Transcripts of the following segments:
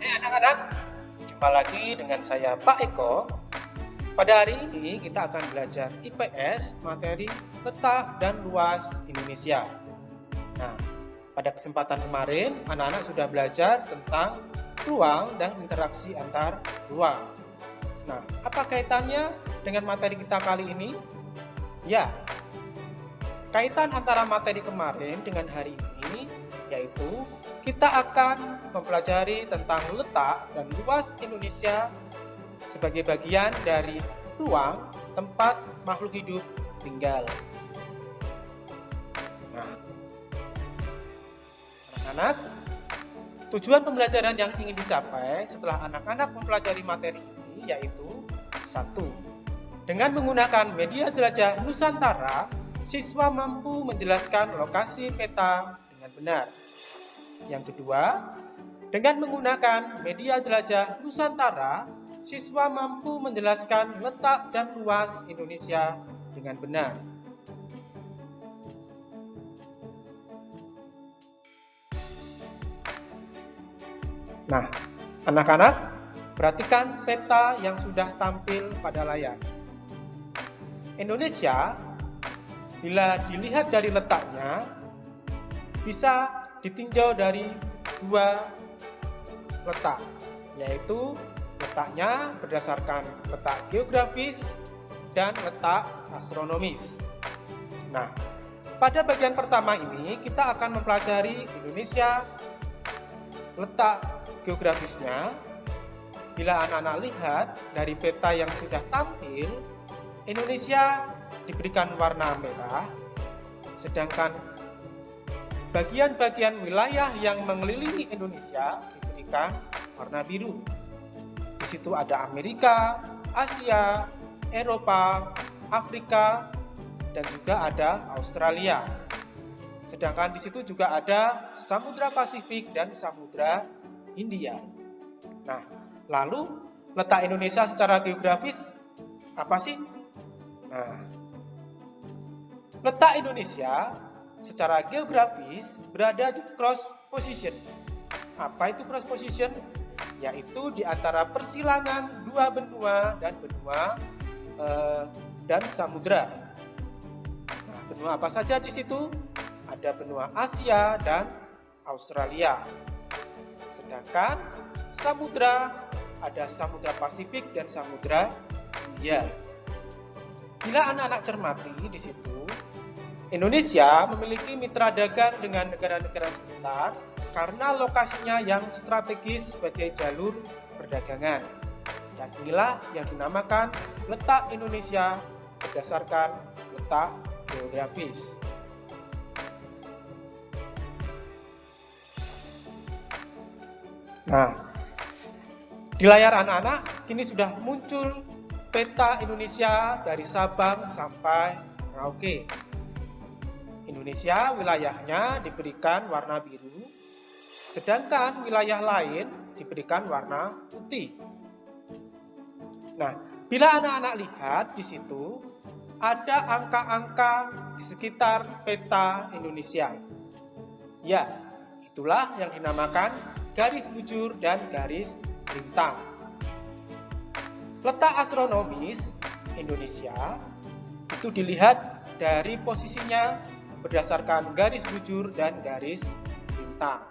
Hai anak-anak, jumpa lagi dengan saya Pak Eko. Pada hari ini kita akan belajar IPS materi letak dan luas Indonesia. Nah, pada kesempatan kemarin anak-anak sudah belajar tentang ruang dan interaksi antar ruang. Nah, apa kaitannya dengan materi kita kali ini? Ya, kaitan antara materi kemarin dengan hari ini yaitu kita akan mempelajari tentang letak dan luas Indonesia sebagai bagian dari ruang tempat makhluk hidup tinggal. Nah, anak-anak, tujuan pembelajaran yang ingin dicapai setelah anak-anak mempelajari materi ini yaitu 1. Dengan menggunakan media jelajah Nusantara, siswa mampu menjelaskan lokasi peta dengan benar. Yang kedua, dengan menggunakan media jelajah Nusantara, siswa mampu menjelaskan letak dan luas Indonesia dengan benar. Nah, anak-anak, perhatikan peta yang sudah tampil pada layar. Indonesia, bila dilihat dari letaknya, bisa ditinjau dari dua letak, yaitu letaknya berdasarkan letak geografis dan letak astronomis. Nah, pada bagian pertama ini kita akan mempelajari Indonesia letak geografisnya. Bila anak-anak lihat dari peta yang sudah tampil, Indonesia diberikan warna merah, sedangkan bagian-bagian wilayah yang mengelilingi Indonesia diberikan warna biru. Di situ ada Amerika, Asia, Eropa, Afrika, dan juga ada Australia. Sedangkan di situ juga ada Samudra Pasifik dan Samudra Hindia. Nah, lalu letak Indonesia secara geografis apa sih? Nah, letak Indonesia secara geografis berada di cross position. Apa itu cross position? Yaitu di antara persilangan dua benua dan samudra. Nah, benua apa saja di situ? Ada benua Asia dan Australia. Sedangkan samudra ada Samudra Pasifik dan Samudra Hindia. Bila anak-anak cermati di situ, Indonesia memiliki mitra dagang dengan negara-negara sekitar karena lokasinya yang strategis sebagai jalur perdagangan. Dan inilah yang dinamakan letak Indonesia berdasarkan letak geografis. Nah, di layar anak-anak kini sudah muncul peta Indonesia dari Sabang sampai Merauke. Indonesia wilayahnya diberikan warna biru, sedangkan wilayah lain diberikan warna putih. Nah, bila anak-anak lihat di situ ada angka-angka di sekitar peta Indonesia. Ya, itulah yang dinamakan garis bujur dan garis lintang. Letak astronomis Indonesia itu dilihat dari posisinya berdasarkan garis bujur dan garis lintang.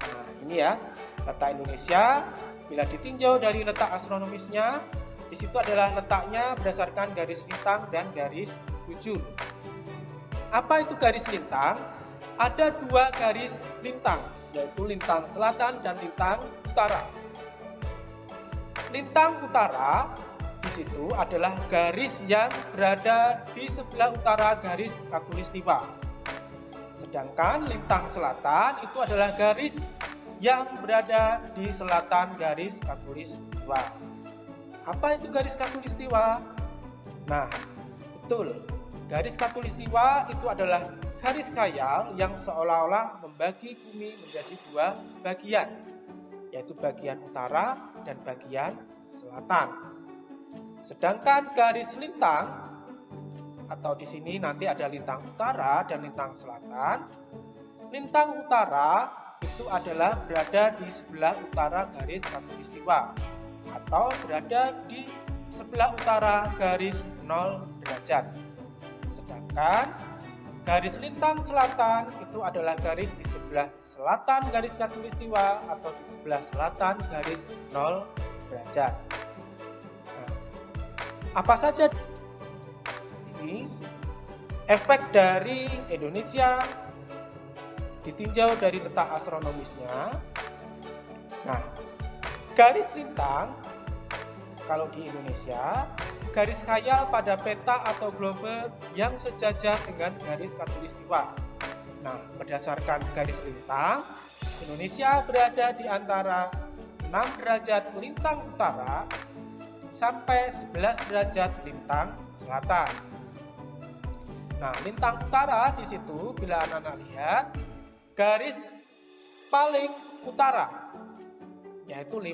Nah, ini ya, letak Indonesia bila ditinjau dari letak astronomisnya, di situ adalah letaknya berdasarkan garis lintang dan garis bujur. Apa itu garis lintang? Ada dua garis lintang, yaitu lintang selatan dan lintang utara. Lintang utara di situ adalah garis yang berada di sebelah utara garis khatulistiwa. Sedangkan lintang selatan itu adalah garis yang berada di selatan garis khatulistiwa. Apa itu garis khatulistiwa? Nah, betul. Garis khatulistiwa itu adalah garis khayal yang seolah-olah membagi bumi menjadi dua bagian, yaitu bagian utara dan bagian selatan. Sedangkan garis lintang atau di sini nanti ada lintang utara dan lintang selatan. Lintang utara itu adalah berada di sebelah utara garis khatulistiwa atau berada di sebelah utara garis 0 derajat. Sedangkan garis lintang selatan itu adalah garis di sebelah selatan garis khatulistiwa atau di sebelah selatan garis 0 derajat. Nah, apa saja ini efek dari Indonesia ditinjau dari letak astronomisnya? Nah, garis lintang kalau di Indonesia, garis khayal pada peta atau globe yang sejajar dengan garis khatulistiwa. Nah, berdasarkan garis lintang, Indonesia berada di antara 6 derajat lintang utara sampai 11 derajat lintang selatan. Nah, lintang utara di situ bila anak-anak lihat garis paling utara yaitu 5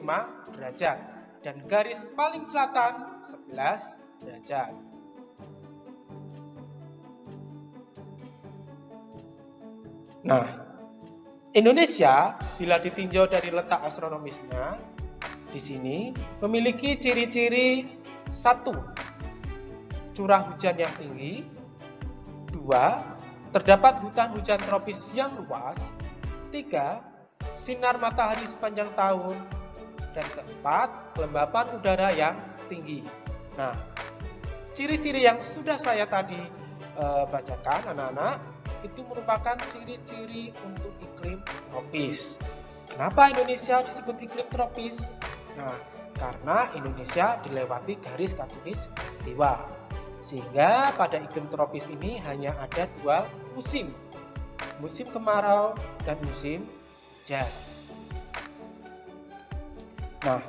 derajat dan garis paling selatan 11 derajat. Nah, Indonesia bila ditinjau dari letak astronomisnya di sini memiliki ciri-ciri: 1. Curah hujan yang tinggi. 2. Terdapat hutan hujan tropis yang luas. 3. Sinar matahari sepanjang tahun. Dan keempat, kelembapan udara yang tinggi. Nah, ciri-ciri yang sudah saya tadi bacakan anak-anak itu merupakan ciri-ciri untuk iklim tropis. Kenapa Indonesia disebut iklim tropis? Nah, karena Indonesia dilewati garis khatulistiwa. Sehingga pada iklim tropis ini hanya ada 2 musim, musim kemarau dan musim hujan. Nah,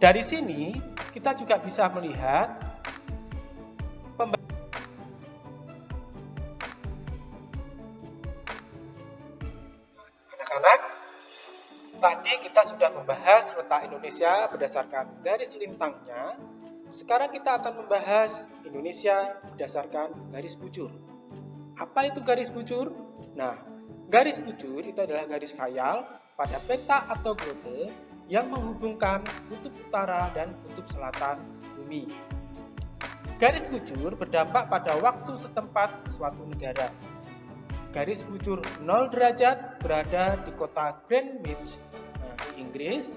dari sini kita juga bisa melihat anak-anak, tadi kita sudah membahas letak Indonesia berdasarkan garis lintangnya. Sekarang kita akan membahas Indonesia berdasarkan garis bujur. Apa itu garis bujur? Nah, garis bujur itu adalah garis khayal pada peta atau globe yang menghubungkan kutub utara dan kutub selatan bumi. Garis bujur berdampak pada waktu setempat suatu negara. Garis bujur 0 derajat berada di kota Greenwich, di Inggris.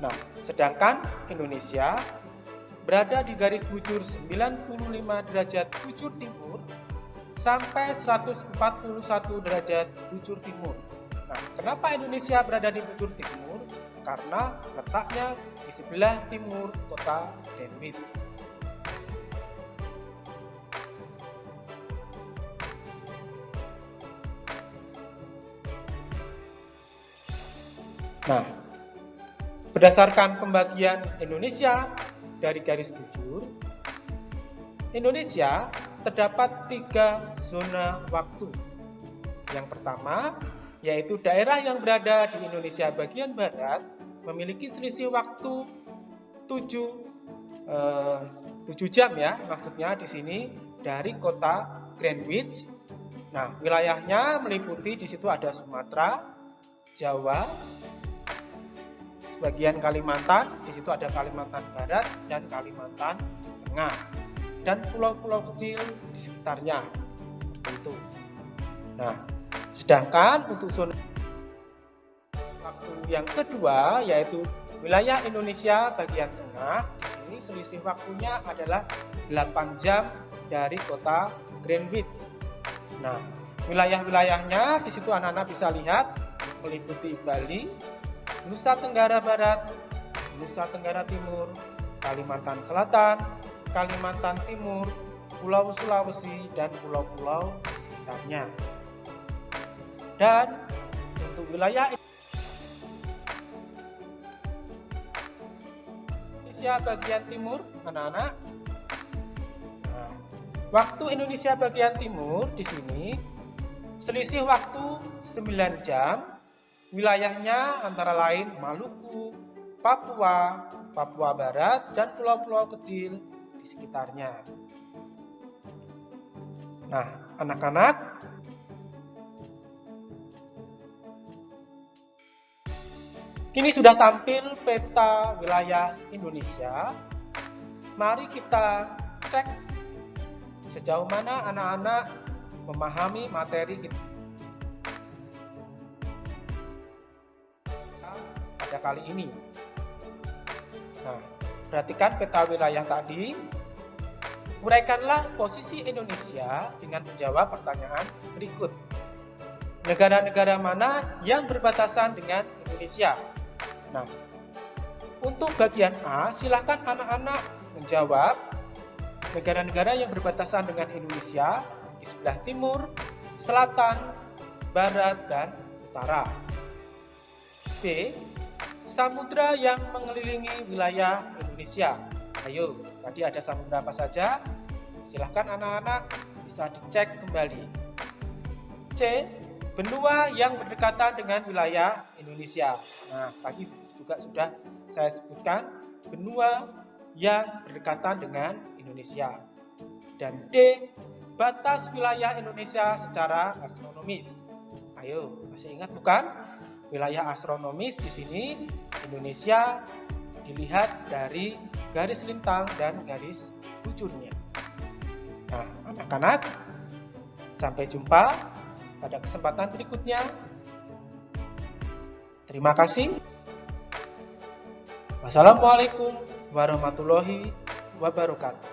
Nah, sedangkan Indonesia berada di garis bujur 95 derajat bujur timur sampai 141 derajat bujur timur. Nah, kenapa Indonesia berada di bujur timur? Karena letaknya di sebelah timur kota Greenwich. Nah, berdasarkan pembagian Indonesia dari garis bujur, Indonesia terdapat 3 zona waktu. Yang pertama, yaitu daerah yang berada di Indonesia bagian barat memiliki selisih waktu 7 jam ya, maksudnya di sini dari kota Greenwich. Nah, wilayahnya meliputi di situ ada Sumatera, Jawa, sebagian Kalimantan, di situ ada Kalimantan Barat dan Kalimantan Tengah, dan pulau-pulau kecil di sekitarnya, seperti itu. Nah, sedangkan untuk zona waktu yang kedua yaitu wilayah Indonesia bagian tengah, di sini selisih waktunya adalah 8 jam dari kota Greenwich. Nah, wilayah-wilayahnya di situ anak-anak bisa lihat meliputi Bali, Nusa Tenggara Barat, Nusa Tenggara Timur, Kalimantan Selatan, Kalimantan Timur, Pulau Sulawesi, dan pulau-pulau di sekitarnya. Dan untuk wilayah Indonesia bagian timur, anak-anak. Nah, waktu Indonesia bagian timur di sini selisih waktu 9 jam. Wilayahnya antara lain Maluku, Papua, Papua Barat, dan pulau-pulau kecil di sekitarnya. Nah, anak-anak, Kini sudah tampil peta wilayah Indonesia. Mari kita cek sejauh mana anak-anak memahami materi kita pada kali ini. Nah, perhatikan peta wilayah tadi. Uraikanlah posisi Indonesia dengan menjawab pertanyaan berikut. Negara-negara mana yang berbatasan dengan Indonesia? Nah, untuk bagian A, silakan anak-anak menjawab negara-negara yang berbatasan dengan Indonesia di sebelah timur, selatan, barat, dan utara. B, samudra yang mengelilingi wilayah Indonesia. Ayo, tadi ada samudra apa saja? Silahkan anak-anak bisa dicek kembali. C, benua yang berdekatan dengan wilayah Indonesia. Nah, tadi juga sudah saya sebutkan benua yang berdekatan dengan Indonesia. Dan D, batas wilayah Indonesia secara astronomis. Ayo, masih ingat bukan? Wilayah astronomis di sini Indonesia dilihat dari garis lintang dan garis bujurnya. Nah, anak-anak, sampai jumpa pada kesempatan berikutnya. Terima kasih. Wassalamualaikum warahmatullahi wabarakatuh.